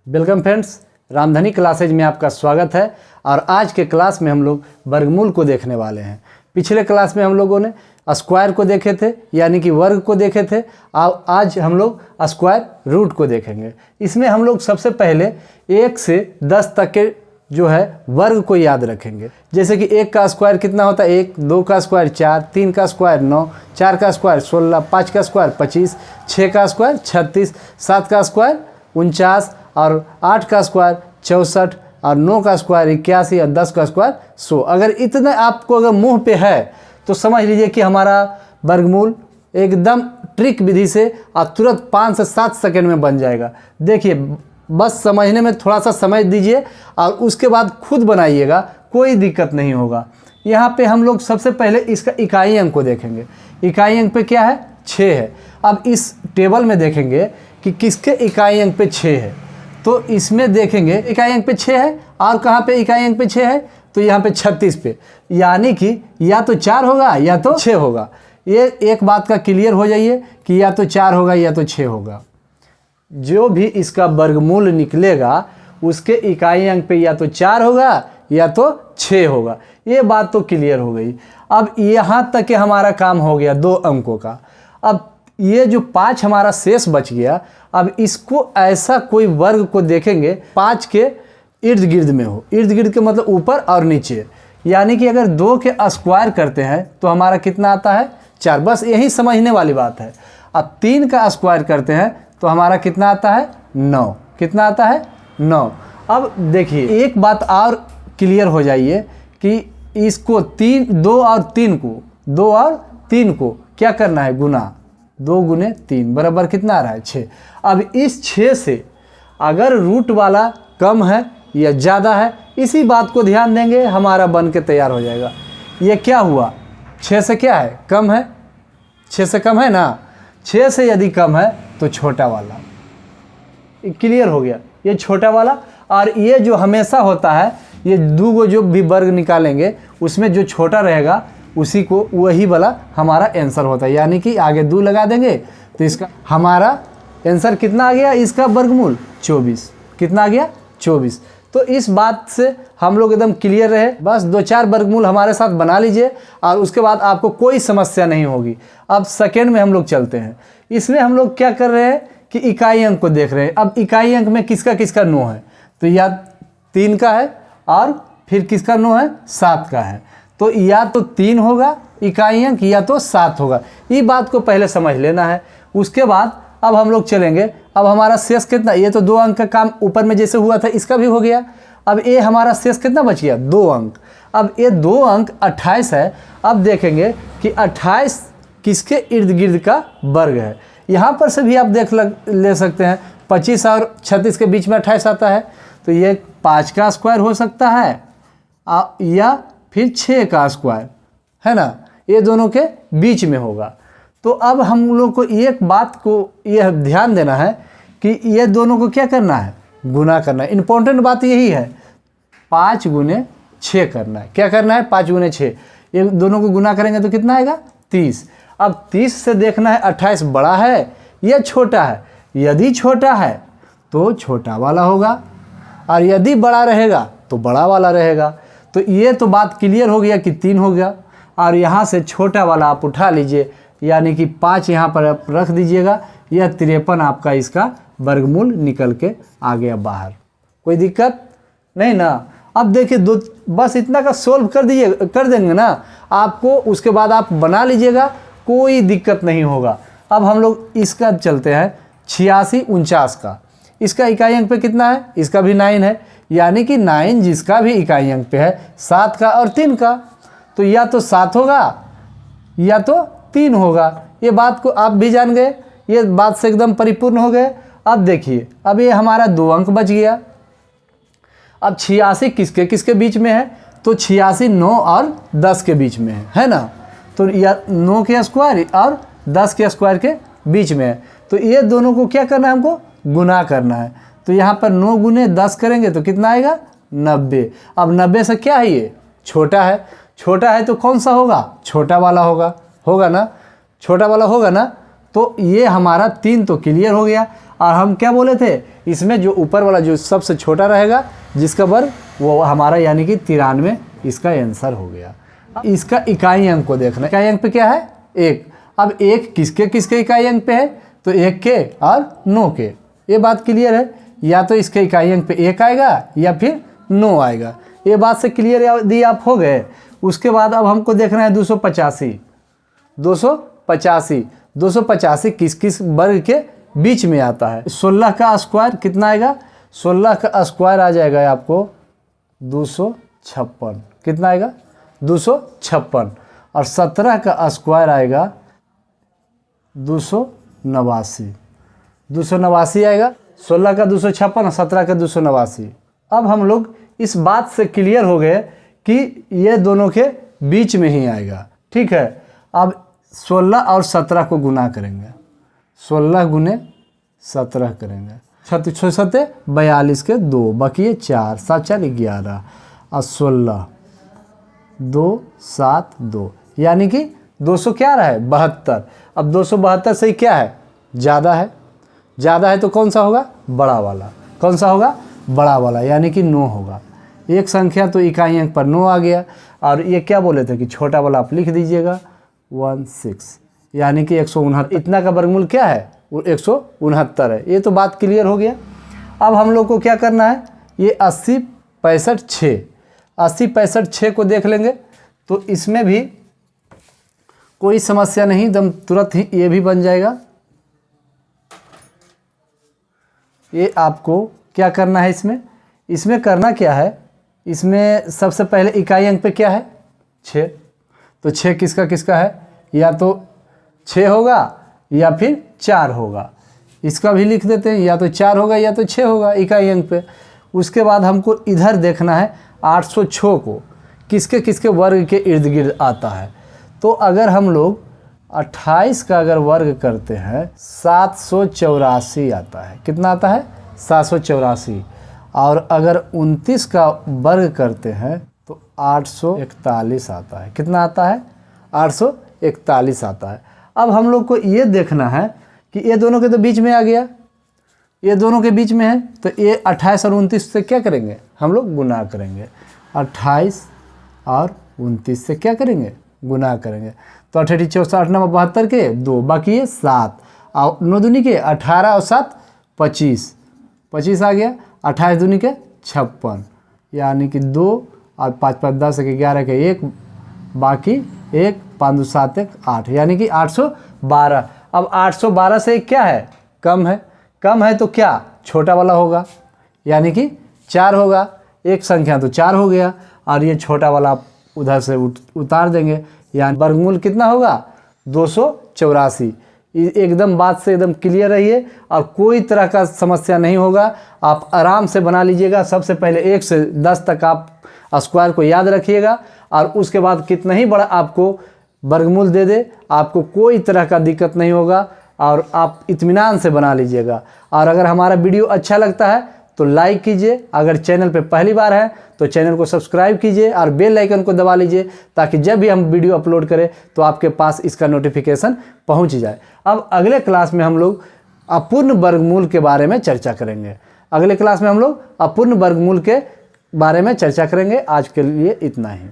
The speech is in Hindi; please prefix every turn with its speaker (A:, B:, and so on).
A: वेलकम फ्रेंड्स, रामधनी क्लासेज में आपका स्वागत है। और आज के क्लास में हम लोग वर्गमूल को देखने वाले हैं। पिछले क्लास में हम लोगों ने स्क्वायर को देखे थे, यानी कि वर्ग को देखे थे। आज हम लोग स्क्वायर रूट को देखेंगे। इसमें हम लोग सबसे पहले 1 से 10 तक के जो है वर्ग को याद रखेंगे। जैसे कि 1 का स्क्वायर कितना होता है 1, 2 का स्क्वायर 4, 3 का स्क्वायर 9, 4 का स्क्वायर 16, 5 का स्क्वायर 25, 6 का स्क्वायर 36, 7 का स्क्वायर 49 और 8 का स्क्वायर 64 और 9 का स्क्वायर 81 और 10 का स्क्वायर 100। अगर इतने आपको अगर मुंह पे है तो समझ लीजिए कि हमारा वर्गमूल एकदम ट्रिक विधि से और तुरंत 5 से 7 सेकंड में बन जाएगा। देखिए, बस समझने में थोड़ा सा समय दीजिए और उसके बाद खुद बनाइएगा, कोई दिक्कत नहीं होगा। यहाँ पे हम लोग सबसे पहले इसका इकाई अंक को देखेंगे। इकाई अंक पे क्या है 6 है। अब इस टेबल में देखेंगे कि किसके इकाई अंक पे 6 है, तो इसमें देखेंगे इकाई अंक पे 6 है। और कहाँ पे इकाई अंक पे 6 है, तो यहाँ पे 36 पे, यानी कि या तो 4 होगा या तो 6 होगा। ये एक बात का क्लियर हो जाइए कि या तो 4 होगा या तो 6 होगा। जो भी इसका वर्गमूल निकलेगा उसके इकाई अंक पे या तो 4 होगा या तो 6 होगा। ये बात तो क्लियर हो गई। अब यहाँ तक के हमारा काम हो गया 2 अंकों का। अब ये जो 5 हमारा शेष बच गया, अब इसको ऐसा कोई वर्ग को देखेंगे 5 के इर्द गिर्द में हो। इर्द गिर्द के मतलब ऊपर और नीचे, यानी कि अगर 2 के स्क्वायर करते हैं तो हमारा कितना आता है 4। बस यही समझने वाली बात है। अब 3 का स्क्वायर करते हैं तो हमारा कितना आता है 9। कितना आता है 9। अब देखिए, एक बात और क्लियर हो जाइए कि इसको 2 और 3 को क्या करना है गुना। 2 गुने 3 बराबर कितना आ रहा है 6। अब इस 6 से अगर रूट वाला कम है या ज़्यादा है, इसी बात को ध्यान देंगे, हमारा बन के तैयार हो जाएगा। ये क्या हुआ 6 से क्या है कम है, 6 से कम है ना। 6 से यदि कम है तो छोटा वाला। क्लियर हो गया, ये छोटा वाला। और ये जो हमेशा होता है, ये 2 को जो भी वर्ग निकालेंगे उसमें जो छोटा रहेगा उसी को वही वाला हमारा आंसर होता है। यानी कि आगे 2 लगा देंगे तो इसका हमारा आंसर कितना आ गया, इसका वर्गमूल 24। कितना आ गया 24। तो इस बात से हम लोग एकदम क्लियर रहे। बस 2-4 वर्गमूल हमारे साथ बना लीजिए और उसके बाद आपको कोई समस्या नहीं होगी। अब सेकेंड में हम लोग चलते हैं। इसमें हम लोग क्या कर रहे हैं कि इकाई अंक को देख रहे हैं। अब इकाई अंक में किसका किसका 9 है, तो या 3 का है और फिर किसका 9 है 7 का है। तो या तो 3 होगा इकाई अंक या तो 7 होगा। ये बात को पहले समझ लेना है। उसके बाद अब हम लोग चलेंगे। अब हमारा शेष कितना, ये तो 2 अंक का काम ऊपर में जैसे हुआ था इसका भी हो गया। अब ये हमारा शेष कितना बच गया 2 अंक। अब ये 2 अंक 28 है। अब देखेंगे कि 28 किसके इर्द गिर्द का वर्ग है। यहाँ पर से भी आप ले सकते हैं 25 और 36 के बीच में 28 आता है, तो ये 5 का स्क्वायर हो सकता है या फिर 6 का स्क्वायर, है ना। ये दोनों के बीच में होगा। तो अब हम लोग को एक बात को यह ध्यान देना है कि ये दोनों को क्या करना है गुना करना है। इंपॉर्टेंट बात यही है, 5 गुने 6 करना है। क्या करना है 5 गुने 6। ये दोनों को गुना करेंगे तो कितना आएगा 30। अब 30 से देखना है 28 बड़ा है या छोटा है। यदि छोटा है तो छोटा वाला होगा और यदि बड़ा रहेगा तो बड़ा वाला रहेगा। तो ये तो बात क्लियर हो गया कि 3 हो गया। और यहाँ से छोटा वाला आप उठा लीजिए, यानी कि 5 यहाँ पर आप रख दीजिएगा। यह 53 आपका इसका वर्गमूल निकल के आ गया बाहर। कोई दिक्कत नहीं ना। अब देखिए बस इतना का सोल्व कर देंगे ना आपको, उसके बाद आप बना लीजिएगा, कोई दिक्कत नहीं होगा। अब हम लोग इसका चलते हैं 86-49 का। इसका इकाई अंक पे कितना है, इसका भी 9 है। यानी कि 9 जिसका भी इकाई अंक पे है 7 का और 3 का, तो या तो 7 होगा या तो 3 होगा। ये बात को आप भी जान गए, ये बात से एकदम परिपूर्ण हो गए। अब देखिए, अब ये हमारा 2 अंक बच गया। अब 86 किसके किसके बीच में है, तो 86 9 और 10 के बीच में है ना। तो या 9 के स्क्वायर और 10 के स्क्वायर के बीच में है। तो ये दोनों को क्या करना है हमको गुना करना है। तो यहाँ पर 9 गुने 10 करेंगे तो कितना आएगा 90। अब 90 से क्या है ये छोटा है। छोटा है तो कौन सा होगा छोटा वाला होगा ना, छोटा वाला होगा ना। तो ये हमारा 3 तो क्लियर हो गया। और हम क्या बोले थे, इसमें जो ऊपर वाला जो सबसे छोटा रहेगा जिसका वर्ग, वो हमारा यानी कि 93 इसका आंसर हो गया। इसका इकाई अंक को देखना, इकाई अंक पे क्या है 1। अब 1 किसके किसके इकाई अंक पे है, तो 1 के और 9 के, ये बात क्लियर है। या तो इसके इकाई अंक पे 1 आएगा या फिर 9 आएगा, ये बात से क्लियर यदि आप हो गए। उसके बाद अब हमको देखना है 285 किस किस वर्ग के बीच में आता है। 16 का स्क्वायर कितना आएगा, 16 का स्क्वायर आ जाएगा आपको 256, कितना आएगा 256। और 17 का स्क्वायर आएगा 289 आएगा। 16 का 256 और 17 का 289। अब हम लोग इस बात से क्लियर हो गए कि ये दोनों के बीच में ही आएगा, ठीक है। अब 16 और 17 को गुना करेंगे, 16 गुने 17 करेंगे, 36 सत्ते 42 के 2, बाकी 4, 7 4 11 और 16 2 7 2, यानी कि 200 क्या रहा है 72। अब 272 से क्या है, ज़्यादा है, ज़्यादा है तो कौन सा होगा, बड़ा वाला। कौन सा होगा, बड़ा वाला, यानी कि 9 होगा। एक संख्या तो इकाई अंक पर 9 आ गया। और ये क्या बोले थे कि छोटा वाला आप लिख दीजिएगा 16, यानी कि 169। इतना का वर्गमूल क्या है, वो 169 है। ये तो बात क्लियर हो गया। अब हम लोग को क्या करना है, ये 80 65 6, 80 65 6 को देख लेंगे तो इसमें भी कोई समस्या नहीं, एकदम तुरंत ही ये भी बन जाएगा। ये आपको क्या करना है, इसमें करना क्या है, इसमें सबसे पहले इकाई अंक पे क्या है 6, तो 6 किसका किसका है, या तो 6 होगा या फिर 4 होगा। इसका भी लिख देते हैं, या तो 4 होगा या तो 6 होगा इकाई अंक पे। उसके बाद हमको इधर देखना है 806 को किसके किसके वर्ग के इर्द गिर्द आता है। तो अगर हम लोग 28 का अगर वर्ग करते हैं 784 आता है, कितना आता है 784। और अगर 29 का वर्ग करते हैं तो 841 आता है, कितना आता है 841 आता है। अब हम लोग को ये देखना है कि ये दोनों के तो बीच में आ गया, ये दोनों के बीच में है, तो ये 28 और 29 से क्या करेंगे, हम लोग गुना करेंगे। 28 और 29 से क्या करेंगे, गुना करेंगे। तो 28 64 8 9 72 के 2, बाकी ये 7 और 9 दूनी के 18 और 7 25, 25 आ गया। 28 दूनी के 56, यानी कि 2 और 5 5 10 के 11 के 1, बाकी 1 5 2 7 1 8, यानी कि 812। अब 812 से क्या है, कम है, कम है तो क्या छोटा वाला होगा, यानी कि 4 होगा। एक संख्या तो 4 हो गया, और ये छोटा वाला आप उधर से उतार देंगे, यानी वर्गमूल कितना होगा 284। एकदम बात से एकदम क्लियर रहिए और कोई तरह का समस्या नहीं होगा, आप आराम से बना लीजिएगा। सबसे पहले 1 से 10 तक आप स्क्वायर को याद रखिएगा, और उसके बाद कितना ही बड़ा आपको वर्गमूल दे दे, आपको कोई तरह का दिक्कत नहीं होगा, और आप इत्मीनान से बना लीजिएगा। और अगर हमारा वीडियो अच्छा लगता है तो लाइक कीजिए, अगर चैनल पे पहली बार है तो चैनल को सब्सक्राइब कीजिए और बेल आइकन को दबा लीजिए, ताकि जब भी हम वीडियो अपलोड करें तो आपके पास इसका नोटिफिकेशन पहुंच जाए। अब अगले क्लास में हम लोग अपूर्ण वर्गमूल के बारे में चर्चा करेंगे। अगले क्लास में हम लोग अपूर्ण वर्गमूल के बारे में चर्चा करेंगे। आज के लिए इतना ही।